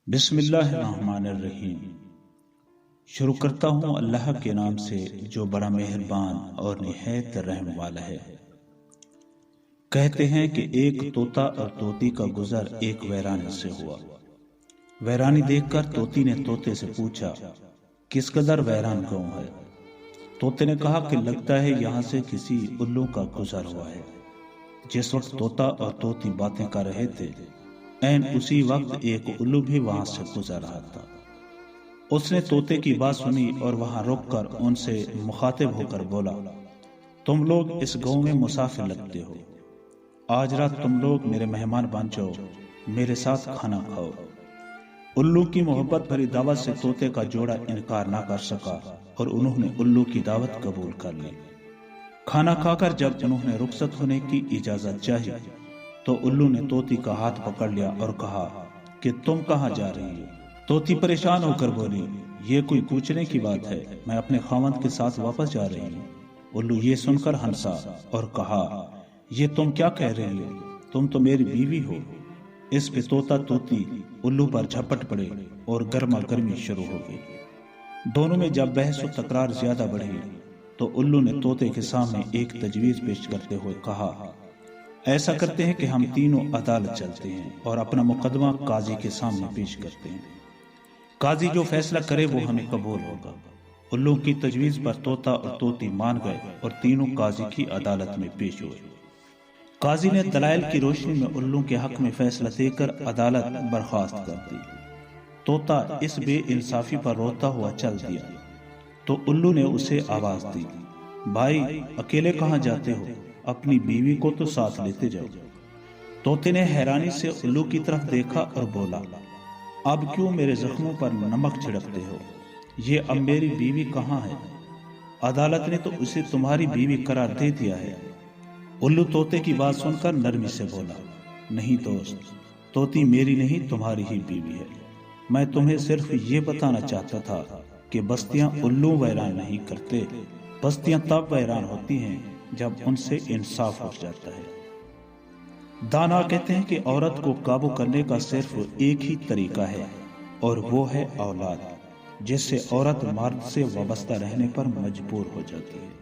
بسم اللہ الرحمن الرحیم۔ شروع کرتا ہوں اللہ کے نام سے جو بڑا مہربان اور نہایت رحم والا ہے۔ کہتے ہیں کہ ایک طوطا اور طوطی کا گزر ایک ویرانی سے ہوا۔ ویرانی دیکھ کر طوطی نے طوطے سے پوچھا، کس قدر ویران گاؤں ہے؟ طوطے نے کہا کہ لگتا ہے یہاں سے کسی الو کا گزر ہوا ہے۔ جس وقت طوطا اور طوطی باتیں کر رہے تھے، این اسی وقت ایک الو بھی وہاں سے گزر رہا تھا۔ اس نے طوطے کی بات سنی اور وہاں رک کر ان سے مخاطب ہو کر بولا، تم لوگ اس گاؤں میں مسافر لگتے ہو، آج رات تم لوگ میرے مہمان بن جاؤ، میرے ساتھ کھانا کھاؤ۔ الو کی محبت بھری دعوت سے طوطے کا جوڑا انکار نہ کر سکا اور انہوں نے الو کی دعوت قبول کر لی۔ کھانا کھا کر جب انہوں نے رخصت ہونے کی اجازت چاہی تو الو نے طوطی کا ہاتھ پکڑ لیا اور کہا کہ تم کہاں جا رہی ہو؟ طوطی پریشان ہو کر بولی، یہ کوئی پوچھنے کی بات ہے، میں اپنے خاوند کے ساتھ واپس جا رہی ہوں۔ الو یہ سن کر ہنسا اور کہا، یہ تم کیا کہہ رہے ہو؟ تم تو میری بیوی ہو۔ اس پہ طوطا طوطی الو پر جھپٹ پڑے اور گرما گرمی شروع ہو گئی۔ دونوں میں جب بحث و تکرار زیادہ بڑھی تو الو نے طوطے کے سامنے ایک تجویز پیش کرتے ہوئے کہا، ایسا کرتے ہیں کہ ہم تینوں عدالت چلتے ہیں اور اپنا مقدمہ قاضی کے سامنے پیش کرتے ہیں، قاضی جو فیصلہ کرے وہ ہمیں قبول ہوگا۔ الو کی تجویز پر طوطا اور طوطی مان گئے اور تینوں قاضی کی عدالت میں پیش ہوئے۔ قاضی نے دلائل کی روشنی میں الو کے حق میں فیصلہ دے کر عدالت برخاست کر دی۔ طوطا اس بے انصافی پر روتا ہوا چل دیا تو الو نے اسے آواز دی، بھائی اکیلے کہاں جاتے ہو؟ اپنی بیوی کو تو ساتھ لیتے جاؤ۔ طوطے نے حیرانی سے الو کی طرف دیکھا اور بولا، اب کیوں میرے زخموں پر نمک چھڑکتے ہو؟ یہ اب میری بیوی کہاں ہے؟ عدالت نے تو اسے تمہاری بیوی قرار دے دیا ہے۔ الو طوطے کی بات سن کر نرمی سے بولا، نہیں دوست، طوطی میری نہیں تمہاری ہی بیوی ہے۔ میں تمہیں صرف یہ بتانا چاہتا تھا کہ بستیاں الو ویران نہیں کرتے، بستیاں تب ویران ہوتی ہیں جب ان سے انصاف ہو جاتا ہے۔ دانا کہتے ہیں کہ عورت کو قابو کرنے کا صرف ایک ہی طریقہ ہے اور وہ ہے اولاد، جس سے عورت مرد سے وابستہ رہنے پر مجبور ہو جاتی ہے۔